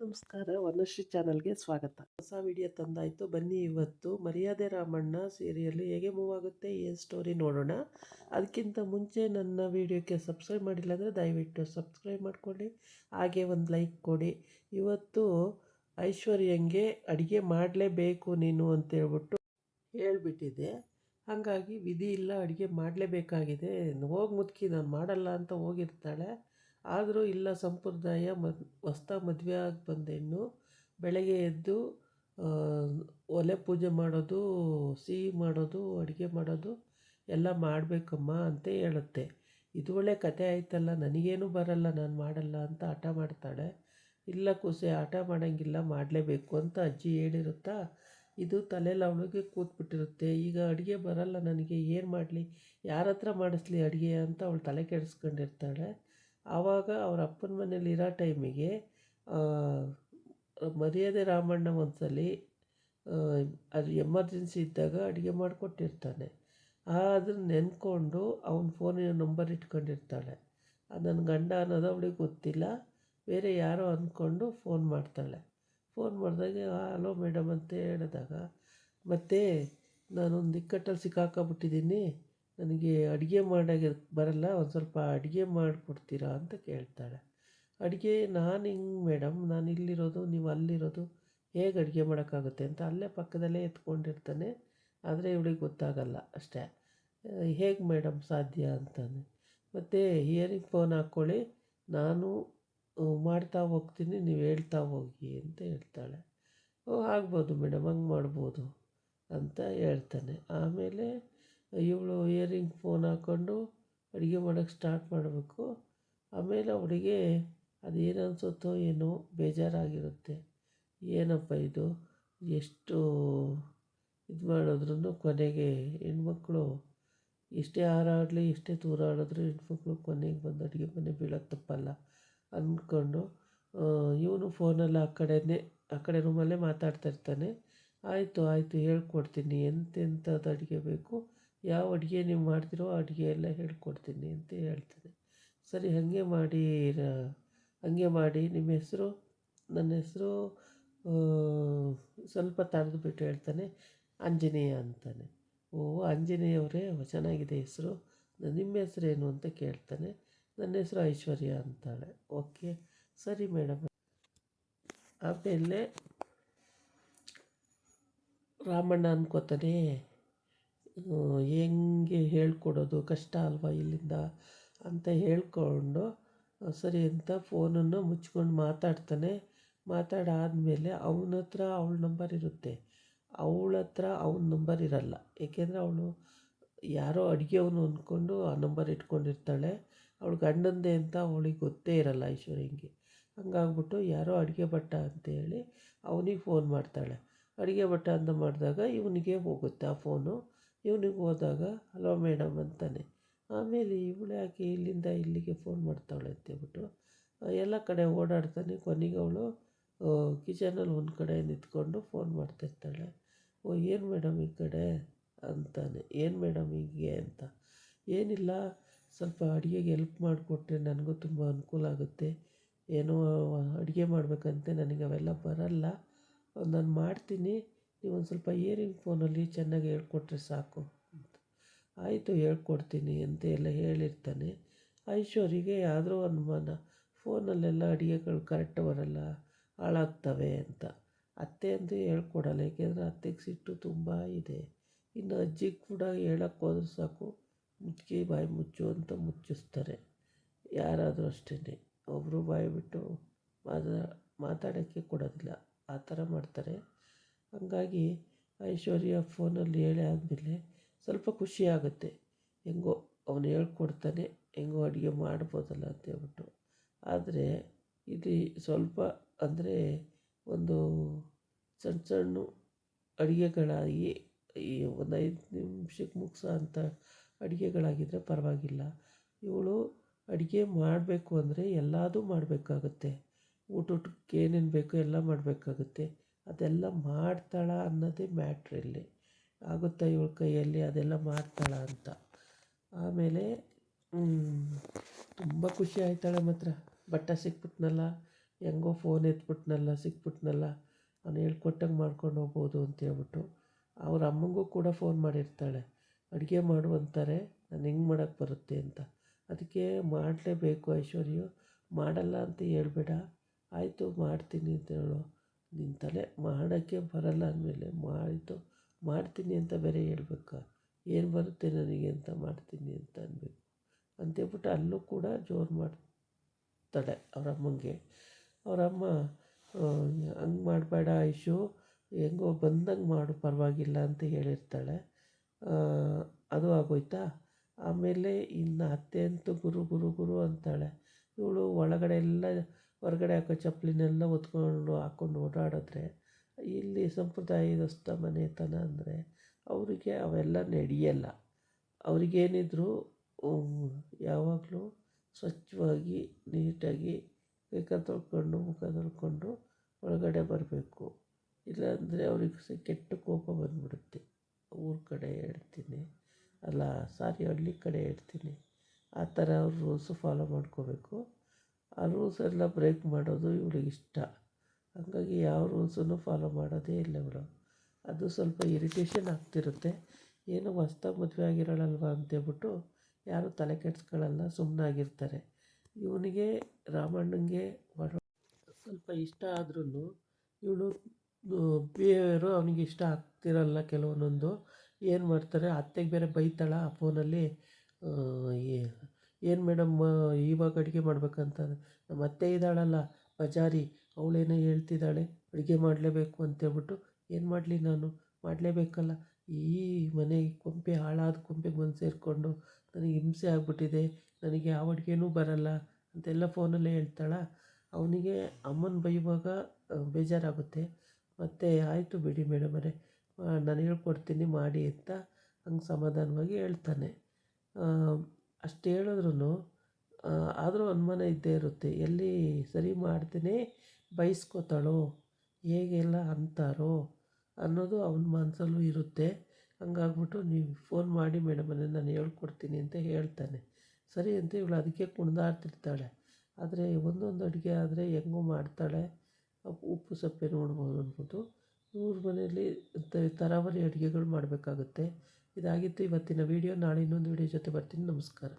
ನಮಸ್ಕಾರ, ವನಶ್ರೀ ಚಾನಲ್ಗೆ ಸ್ವಾಗತ. ಹೊಸ ವಿಡಿಯೋ ತಂದಾಯಿತು. ಬನ್ನಿ ಇವತ್ತು ಮರ್ಯಾದೆ ರಾಮಣ್ಣ ಸೀರಿಯಲ್ ಹೇಗೆ ಮೂವ್ ಆಗುತ್ತೆ, ಏನು ಸ್ಟೋರಿ ನೋಡೋಣ. ಅದಕ್ಕಿಂತ ಮುಂಚೆ ನನ್ನ ವಿಡಿಯೋಕ್ಕೆ ಸಬ್ಸ್ಕ್ರೈಬ್ ಮಾಡಿಲ್ಲ ಅಂದರೆ ದಯವಿಟ್ಟು ಸಬ್ಸ್ಕ್ರೈಬ್ ಮಾಡ್ಕೊಳ್ಳಿ, ಹಾಗೆ ಒಂದು ಲೈಕ್ ಕೊಡಿ. ಇವತ್ತು ಐಶ್ವರ್ಯಂಗೆ ಅಡುಗೆ ಮಾಡಲೇಬೇಕು ನೀನು ಅಂತೇಳ್ಬಿಟ್ಟು ಹೇಳ್ಬಿಟ್ಟಿದೆ. ಹಾಗಾಗಿ ವಿಧಿ ಇಲ್ಲ, ಅಡುಗೆ ಮಾಡಲೇಬೇಕಾಗಿದೆ. ಹೋಗಿ ಮುದುಕಿ ನಾನು ಮಾಡಲ್ಲ ಅಂತ ಹೋಗಿರ್ತಾಳೆ. ಆದರೂ ಇಲ್ಲ, ಸಂಪ್ರದಾಯ ಹೊಸ್ದಾಗಿ ಮದುವೆ ಆಗಿ ಬಂದ ಹೆಣ್ಣು ಬೆಳಗ್ಗೆ ಎದ್ದು ಒಲೆ ಪೂಜೆ ಮಾಡೋದು, ಸಿಹಿ ಮಾಡೋದು, ಅಡುಗೆ ಮಾಡೋದು ಎಲ್ಲ ಮಾಡಬೇಕಮ್ಮ ಅಂತ ಹೇಳುತ್ತೆ. ಇದು ಒಳ್ಳೆ ಕತೆ ಆಯ್ತಲ್ಲ, ನನಗೇನು ಬರಲ್ಲ, ನಾನು ಮಾಡಲ್ಲ ಅಂತ ಹಠ ಮಾಡ್ತಾಳೆ. ಇಲ್ಲ ಕೂಸೆ, ಹಠ ಮಾಡೋಂಗಿಲ್ಲ, ಮಾಡಲೇಬೇಕು ಅಂತ ಅಜ್ಜಿ ಹೇಳಿರುತ್ತಾ. ಇದು ತಲೆಯಲ್ಲಿ ಅವಳಿಗೆ ಕೂತ್ಬಿಟ್ಟಿರುತ್ತೆ. ಈಗ ಅಡುಗೆ ಬರಲ್ಲ ನನಗೆ, ಏನು ಮಾಡಲಿ, ಯಾರ ಹತ್ರ ಮಾಡಿಸ್ಲಿ ಅಡುಗೆ ಅಂತ ಅವಳು ತಲೆ ಕೆಡಿಸ್ಕೊಂಡಿರ್ತಾಳೆ. ಆವಾಗ ಅವ್ರ ಅಪ್ಪನ ಮನೇಲಿ ಇರೋ ಟೈಮಿಗೆ ಮರ್ಯಾದೆ ರಾಮಣ್ಣ ಒಂದ್ಸಲ ಅದು ಎಮರ್ಜೆನ್ಸಿ ಇದ್ದಾಗ ಅಡುಗೆ ಮಾಡಿಕೊಟ್ಟಿರ್ತಾನೆ. ಅದನ್ನು ನೆನ್ಕೊಂಡು ಅವನ ಫೋನಿನ ನಂಬರ್ ಇಟ್ಕೊಂಡಿರ್ತಾಳೆ. ನನ್ನ ಗಂಡ ಅನ್ನೋದು ಅವಳಿಗೆ ಗೊತ್ತಿಲ್ಲ, ಬೇರೆ ಯಾರೋ ಅಂದ್ಕೊಂಡು ಫೋನ್ ಮಾಡ್ತಾಳೆ. ಫೋನ್ ಮಾಡಿದಾಗ ಹಲೋ ಮೇಡಮ್ ಅಂತ ಹೇಳಿದಾಗ, ಮತ್ತು ನಾನೊಂದು ಇಕ್ಕಟ್ಟಲ್ಲಿ ಸಿಕ್ಕಾಕೊಂಬಿಟ್ಟಿದ್ದೀನಿ, ನನಗೆ ಅಡುಗೆ ಮಾಡೋಕ್ಕೆ ಬರಲ್ಲ, ಒಂದು ಸ್ವಲ್ಪ ಅಡುಗೆ ಮಾಡಿಕೊಡ್ತೀರಾ ಅಂತ ಕೇಳ್ತಾಳೆ. ಅಡುಗೆ ನಾನು ಹಿಂಗೆ ಮೇಡಮ್, ನಾನು ಇಲ್ಲಿರೋದು, ನೀವು ಅಲ್ಲಿರೋದು, ಹೇಗೆ ಅಡುಗೆ ಮಾಡೋಕ್ಕಾಗುತ್ತೆ ಅಂತ ಅಲ್ಲೇ ಪಕ್ಕದಲ್ಲೇ ಎತ್ಕೊಂಡಿರ್ತಾನೆ. ಆದರೆ ಇವಳಿಗೆ ಗೊತ್ತಾಗಲ್ಲ ಅಷ್ಟೇ. ಹೇಗೆ ಮೇಡಮ್ ಸಾಧ್ಯ ಅಂತಾನೆ. ಮತ್ತು ಇಯರಿಂಗ್ ಫೋನ್ ಹಾಕ್ಕೊಳ್ಳಿ, ನಾನು ಮಾಡ್ತಾ ಹೋಗ್ತೀನಿ, ನೀವು ಹೇಳ್ತಾ ಹೋಗಿ ಅಂತ ಹೇಳ್ತಾಳೆ. ಆಗ್ಬೋದು ಮೇಡಮ್, ಹಂಗೆ ಮಾಡ್ಬೋದು ಅಂತ ಹೇಳ್ತಾನೆ. ಆಮೇಲೆ ಇವಳು ಇಯರಿಂಗ್ ಫೋನ್ ಹಾಕ್ಕೊಂಡು ಅಡುಗೆ ಮಾಡೋಕ್ಕೆ ಸ್ಟಾರ್ಟ್ ಮಾಡಬೇಕು. ಆಮೇಲೆ ಅವಳಿಗೆ ಅದೇನು ಅನಿಸುತ್ತೋ ಏನೋ ಬೇಜಾರಾಗಿರುತ್ತೆ. ಏನಪ್ಪ ಇದು, ಎಷ್ಟು ಇದು ಮಾಡಿದ್ರೂ ಕೊನೆಗೆ ಹೆಣ್ಮಕ್ಳು ಎಷ್ಟೇ ಹಾರಾಡಲಿ, ಎಷ್ಟೇ ದೂರ ಆಡಿದ್ರು ಹೆಣ್ಮಕ್ಳು ಕೊನೆಗೆ ಬಂದು ಅಡುಗೆ ಮನೆ ಬೀಳೋಕ್ಕೆ ತಪ್ಪಲ್ಲ ಅಂದ್ಕೊಂಡು ಇವನು ಫೋನಲ್ಲಿ ಆ ಕಡೆ ರೂಮಲ್ಲೇ ಮಾತಾಡ್ತಾಯಿರ್ತಾನೆ. ಆಯಿತು ಹೇಳ್ಕೊಡ್ತೀನಿ, ಎಂತೆಂಥದ್ದು ಅಡುಗೆ ಬೇಕು, ಯಾವ ಅಡುಗೆ ನೀವು ಮಾಡ್ತಿರೋ ಅಡುಗೆ ಎಲ್ಲ ಹೇಳ್ಕೊಡ್ತೀನಿ ಅಂತ ಹೇಳ್ತಾನೆ. ಸರಿ, ಹಾಗೆ ಮಾಡಿ ನಿಮ್ಮ ಹೆಸರು, ನನ್ನ ಹೆಸರು ಸ್ವಲ್ಪ ತಡೆದ್ಬಿಟ್ಟು ಹೇಳ್ತಾನೆ, ಆಂಜನೇಯ ಅಂತಾನೆ. ಓ ಆಂಜನೇಯವರೇ, ಚೆನ್ನಾಗಿದೆ ಹೆಸರು, ನಿಮ್ಮ ಹೆಸರೇನು ಅಂತ ಕೇಳ್ತಾನೆ. ನನ್ನ ಹೆಸರು ಐಶ್ವರ್ಯ ಅಂತಾಳೆ. ಓಕೆ ಸರಿ ಮೇಡಮ್. ಆಮೇಲೆ ರಾಮಣ್ಣ ಅನ್ಕೋತಾನೆ, ಹೆಂಗೆ ಹೇಳ್ಕೊಡೋದು, ಕಷ್ಟ ಅಲ್ವಾ ಇಲ್ಲಿಂದ ಅಂತ ಹೇಳ್ಕೊಂಡು ಸರಿ ಅಂತ ಫೋನನ್ನು ಮುಚ್ಕೊಂಡು ಮಾತಾಡ್ತಾನೆ. ಮಾತಾಡಾದಮೇಲೆ ಅವನ ಹತ್ರ ಅವಳ ನಂಬರ್ ಇರುತ್ತೆ, ಅವಳ ಹತ್ರ ಅವನ ನಂಬರ್ ಇರಲ್ಲ. ಏಕೆಂದರೆ ಅವಳು ಯಾರೋ ಅಡುಗೆಯವನು ಅಂದ್ಕೊಂಡು ಆ ನಂಬರ್ ಇಟ್ಕೊಂಡಿರ್ತಾಳೆ. ಅವಳು ಗಂಡಂದೆ ಅಂತ ಅವಳಿಗೆ ಗೊತ್ತೇ ಇರಲ್ಲ ಐಶ್ವರ್ಯಂಗೆ. ಹಂಗಾಗ್ಬಿಟ್ಟು ಯಾರೋ ಅಡುಗೆ ಭಟ್ಟ ಅಂತೇಳಿ ಅವನಿಗೆ ಫೋನ್ ಮಾಡ್ತಾಳೆ. ಅಡುಗೆ ಭಟ್ಟ ಅಂತ ಮಾಡಿದಾಗ ಇವನಿಗೆ ಹೋಗುತ್ತೆ ಆ ಫೋನು. ಇವನಿಗೆ ಹೋದಾಗ ಹಲೋ ಮೇಡಮ್ ಅಂತಾನೆ. ಆಮೇಲೆ ಇವಳು ಯಾಕೆ ಇಲ್ಲಿಂದ ಇಲ್ಲಿಗೆ ಫೋನ್ ಮಾಡ್ತಾಳೆ ಅಂತೇಳ್ಬಿಟ್ಟು ಎಲ್ಲ ಕಡೆ ಓಡಾಡ್ತಾನೆ. ಕೊನೆಗೆ ಅವಳು ಕಿಚನಲ್ಲಿ ಒಂದು ಕಡೆ ನಿಂತ್ಕೊಂಡು ಫೋನ್ ಮಾಡ್ತಾಯಿರ್ತಾಳೆ. ಓ ಏನು ಮೇಡಮ್ ಈ ಕಡೆ ಅಂತಾನೆ. ಏನು ಮೇಡಮ್ ಹೀಗೆ ಅಂತ. ಏನಿಲ್ಲ, ಸ್ವಲ್ಪ ಅಡುಗೆಗೆ ಹೆಲ್ಪ್ ಮಾಡಿಕೊಟ್ರೆ ನನಗೂ ತುಂಬ ಅನುಕೂಲ ಆಗುತ್ತೆ. ಏನೋ ಅಡುಗೆ ಮಾಡಬೇಕಂತೆ, ನನಗೆ ಅವೆಲ್ಲ ಬರಲ್ಲ, ನಾನು ಮಾಡ್ತೀನಿ, ನೀವು ಒಂದು ಸ್ವಲ್ಪ ಇಯರಿಂಗ್ ಫೋನಲ್ಲಿ ಚೆನ್ನಾಗಿ ಹೇಳ್ಕೊಟ್ರೆ ಸಾಕು ಅಂತ. ಆಯಿತು ಹೇಳ್ಕೊಡ್ತೀನಿ ಅಂತ ಎಲ್ಲ ಹೇಳಿರ್ತಾನೆ. ಐಶ್ವರ್ಯಗೆ ಯಾವುದೋ ಅನುಮಾನ, ಫೋನಲ್ಲೆಲ್ಲ ಅಡುಗೆಗಳು ಕರೆಕ್ಟ್ ಬರಲ್ಲ, ಹಾಳಾಗ್ತವೆ ಅಂತ. ಅತ್ತೆ ಅಂತೂ ಹೇಳ್ಕೊಡಲ್ಲ, ಏಕೆಂದರೆ ಅತ್ತೆಗೆ ಸಿಟ್ಟು ತುಂಬ ಇದೆ. ಇನ್ನು ಅಜ್ಜಿಗೆ ಕೂಡ ಹೇಳೋಕ್ಕೆ ಹೋದ್ರೆ ಸಾಕು, ಮುಚ್ಚಿ ಬಾಯಿ ಮುಚ್ಚು ಅಂತ ಮುಚ್ಚಿಸ್ತಾರೆ. ಯಾರಾದರೂ ಅಷ್ಟೇ, ಒಬ್ಬರು ಬಾಯಿ ಬಿಟ್ಟು ಮಾತಾಡೋಕ್ಕೆ ಕೊಡೋದಿಲ್ಲ, ಆ ಥರ ಮಾಡ್ತಾರೆ. ಹಾಗಾಗಿ ಐಶ್ವರ್ಯ ಫೋನಲ್ಲಿ ಹೇಳಿ ಆದಮೇಲೆ ಸ್ವಲ್ಪ ಖುಷಿ ಆಗುತ್ತೆ. ಹೆಂಗೋ ಅವನು ಹೇಳ್ಕೊಡ್ತಾನೆ, ಹೆಂಗೋ ಅಡುಗೆ ಮಾಡ್ಬೋದಲ್ಲ ಅಂತೇಳ್ಬಿಟ್ಟು. ಆದರೆ ಇದು ಸ್ವಲ್ಪ ಅಂದರೆ ಒಂದು ಸಣ್ಣ ಸಣ್ಣ ಅಡುಗೆಗಳಾಗಿ ಒಂದು 5 ನಿಮಿಷಕ್ಕೆ ಮುಗಿಸೋ ಅಂಥ ಅಡುಗೆಗಳಾಗಿದ್ದರೆ ಪರವಾಗಿಲ್ಲ. ಇವಳು ಅಡುಗೆ ಮಾಡಬೇಕು ಅಂದರೆ ಎಲ್ಲದೂ ಮಾಡಬೇಕಾಗುತ್ತೆ. ಊಟಕ್ಕೆ ಏನೇನು ಬೇಕೋ ಎಲ್ಲ ಮಾಡಬೇಕಾಗುತ್ತೆ. ಅದೆಲ್ಲ ಮಾಡ್ತಾಳ ಅನ್ನೋದೇ ಮ್ಯಾಟ್ರ್ ಇಲ್ಲಿ. ಆಗುತ್ತಾ ಇವಳ ಕೈಯಲ್ಲಿ ಅದೆಲ್ಲ ಮಾಡ್ತಾಳ ಅಂತ. ಆಮೇಲೆ ತುಂಬ ಖುಷಿ ಆಯ್ತಾಳೆ ಮಾತ್ರ, ಭಟ್ಟ ಸಿಕ್ಬಿಟ್ನಲ್ಲ, ಹೆಂಗೋ ಫೋನ್ ಎತ್ಬಿಟ್ನಲ್ಲ ಸಿಕ್ಬಿಟ್ನಲ್ಲ ಅವ್ನು ಹೇಳ್ಕೊಟ್ಟಂಗೆ ಮಾಡ್ಕೊಂಡು ಹೋಗ್ಬೋದು ಅಂತೇಳ್ಬಿಟ್ಟು ಅವ್ರ ಅಮ್ಮಂಗೂ ಕೂಡ ಫೋನ್ ಮಾಡಿರ್ತಾಳೆ, ಅಡುಗೆ ಮಾಡು ಅಂತಾರೆ, ನಾನು ಹೆಂಗೆ ಮಾಡೋಕ್ಕೆ ಬರುತ್ತೆ ಅಂತ. ಅದಕ್ಕೆ ಮಾಡಲೇಬೇಕು ಐಶ್ವರ್ಯು, ಮಾಡಲ್ಲ ಅಂತ ಹೇಳ್ಬೇಡ, ಆಯಿತು ಮಾಡ್ತೀನಿ ಅಂತ ಹೇಳು. ನಿನ್ನ ತಲೆ ಮಾಡೋಕ್ಕೆ ಬರಲ್ಲ ಅಂದಮೇಲೆ ಮಾಡ್ತೀನಿ ಅಂತ ಬೇರೆ ಹೇಳ್ಬೇಕಾ, ಏನು ಬರುತ್ತೆ ನನಗೆ ಅಂತ ಮಾಡ್ತೀನಿ ಅಂತ ಅನ್ಬೇಕು ಅಂತೇಳ್ಬಿಟ್ಟು ಅಲ್ಲೂ ಕೂಡ ಜೋರು ಮಾಡ್ತಾಳೆ ಅವರಮ್ಮಂಗೆ. ಅವರಮ್ಮ ಹಂಗೆ ಮಾಡಬೇಡ ಐಶು, ಹೆಂಗೋ ಬಂದಂಗೆ ಮಾಡು ಪರವಾಗಿಲ್ಲ ಅಂತ ಹೇಳಿರ್ತಾಳೆ. ಅದು ಆಗೋಯ್ತಾ. ಆಮೇಲೆ ಇನ್ನು ಅತ್ತೆ ಅಂತೂ ಗುರು ಗುರು ಗುರು ಅಂತಾಳೆ. ಇವಳು ಒಳಗಡೆ ಎಲ್ಲ ಹೊರಗಡೆ ಹಾಕೋ ಚಪ್ಪಲಿನೆಲ್ಲ ಹೊತ್ಕೊಂಡು ಹಾಕ್ಕೊಂಡು ಓಡಾಡಿದ್ರೆ, ಇಲ್ಲಿ ಸಂಪ್ರದಾಯದಸ್ಥ ಮನೆತನ ಅಂದರೆ ಅವರಿಗೆ ಅವೆಲ್ಲ ನಡೆಯಲ್ಲ. ಅವ್ರಿಗೇನಿದ್ರು ಯಾವಾಗಲೂ ಸ್ವಚ್ಛವಾಗಿ ನೀಟಾಗಿ ಕೈ ತೊಳ್ಕೊಂಡು ಮುಖ ತೊಳ್ಕೊಂಡು ಒಳಗಡೆ ಬರಬೇಕು. ಇಲ್ಲಾಂದರೆ ಅವ್ರಿಗೆ ಕೆಟ್ಟ ಕೋಪ ಬಂದ್ಬಿಡುತ್ತೆ. ಊರ ಕಡೆ ಹೇಳ್ತೀನಿ, ಅಲ್ಲ ಸಾರಿ ಹಳ್ಳಿ ಕಡೆ ಹೇಳ್ತೀನಿ, ಆ ಥರ ಅವ್ರ ರೂಲ್ಸು ಫಾಲೋ ಮಾಡ್ಕೋಬೇಕು. ಆ ರೂಲ್ಸ್ ಎಲ್ಲ ಬ್ರೇಕ್ ಮಾಡೋದು ಇವಳಿಗೆ ಇಷ್ಟ. ಹಾಗಾಗಿ ಯಾವ ರೂಲ್ಸನ್ನು ಫಾಲೋ ಮಾಡೋದೇ ಇಲ್ಲ ಇವಳು. ಅದು ಸ್ವಲ್ಪ ಇರಿಟೇಷನ್ ಆಗ್ತಿರುತ್ತೆ. ಏನೋ ಹೊಸ್ದಾಗಿ ಮದುವೆ ಆಗಿರೋಳಲ್ವ ಅಂತೇಳ್ಬಿಟ್ಟು ಯಾರೂ ತಲೆ ಕೆಡ್ಸ್ಕೊಳ್ಳಲ್ಲ, ಸುಮ್ಮನಾಗಿರ್ತಾರೆ. ಇವನಿಗೆ ರಾಮಣ್ಣಂಗೆ ಸ್ವಲ್ಪ ಇಷ್ಟ ಆದ್ರೂ ಇವಳು ಬಿಹೇವಿಯರು ಅವನಿಗೆ ಇಷ್ಟ ಆಗ್ತಿರಲ್ಲ. ಕೆಲವೊಂದೊಂದು ಏನು ಮಾಡ್ತಾರೆ, ಅತ್ತೆಗೆ ಬೇರೆ ಬೈತಾಳ ಆ ಫೋನಲ್ಲಿ. ಏನು ಮೇಡಮ್ ಇವಾಗ ಅಡುಗೆ ಮಾಡ್ಬೇಕಂತ, ನಮ್ಮ ಅತ್ತೆ ಇದ್ದಾಳಲ್ಲ ಬಜಾರಿ, ಅವಳೇನೋ ಹೇಳ್ತಿದ್ದಾಳೆ ಅಡುಗೆ ಮಾಡಲೇಬೇಕು ಅಂತೇಳ್ಬಿಟ್ಟು. ಏನು ಮಾಡಲಿ, ನಾನು ಮಾಡಲೇಬೇಕಲ್ಲ, ಈ ಮನೆ ಕೊಂಪೆ ಹಾಳಾದ ಕೊಂಪೆಗೆ ಬಂದು ಸೇರಿಕೊಂಡು ನನಗೆ ಹಿಂಸೆ ಆಗಿಬಿಟ್ಟಿದೆ, ನನಗೆ ಯಾವ ಅಡುಗೆನೂ ಬರಲ್ಲ ಅಂತೆಲ್ಲ ಫೋನಲ್ಲೇ ಹೇಳ್ತಾಳ. ಅವನಿಗೆ ಅಮ್ಮನ ಬೈಯುವಾಗ ಬೇಜಾರಾಗುತ್ತೆ. ಮತ್ತು ಆಯಿತು ಬಿಡಿ ಮೇಡಮರೇ, ನಾನು ಹೇಳ್ಕೊಡ್ತೀನಿ ಮಾಡಿ ಅಂತ ಹಂಗೆ ಸಮಾಧಾನವಾಗಿ ಹೇಳ್ತಾನೆ. ಅಷ್ಟು ಹೇಳಿದ್ರೂ ಆದರೂ ಅನುಮಾನ ಇದ್ದೇ ಇರುತ್ತೆ, ಎಲ್ಲಿ ಸರಿ ಮಾಡ್ತೀನಿ ಬೈಸ್ಕೊತಾಳೋ, ಹೇಗೆಲ್ಲ ಅಂತಾರೋ ಅನ್ನೋದು ಅವನ ಮನಸ್ಸಲ್ಲೂ ಇರುತ್ತೆ. ಹಂಗಾಗ್ಬಿಟ್ಟು ನೀವು ಫೋನ್ ಮಾಡಿ ಮೇಡಮರೇ ನಾನು ಹೇಳ್ಕೊಡ್ತೀನಿ ಅಂತ ಹೇಳ್ತಾನೆ. ಸರಿ ಅಂತ ಇವಳು ಅದಕ್ಕೆ ಕುಣಿದಾಡ್ತಿರ್ತಾಳೆ. ಆದರೆ ಒಂದೊಂದು ಅಡುಗೆ ಆದರೆ ಹೆಂಗೋ ಮಾಡ್ತಾಳೆ, ಉಪ್ಪು ಸಪ್ಪೆ ನೋಡ್ಬೋದು ಅಂದ್ಬಿಟ್ಟು. ಇವ್ರ ಮನೆಯಲ್ಲಿ ತರಾವರಿ ಅಡುಗೆಗಳು ಮಾಡಬೇಕಾಗುತ್ತೆ. ಇದಾಗಿತ್ತು ಇವತ್ತಿನ ವೀಡಿಯೋ. ನಾಳೆ ಇನ್ನೊಂದು ವೀಡಿಯೋ ಜೊತೆ ಬರ್ತೀನಿ. ನಮಸ್ಕಾರ.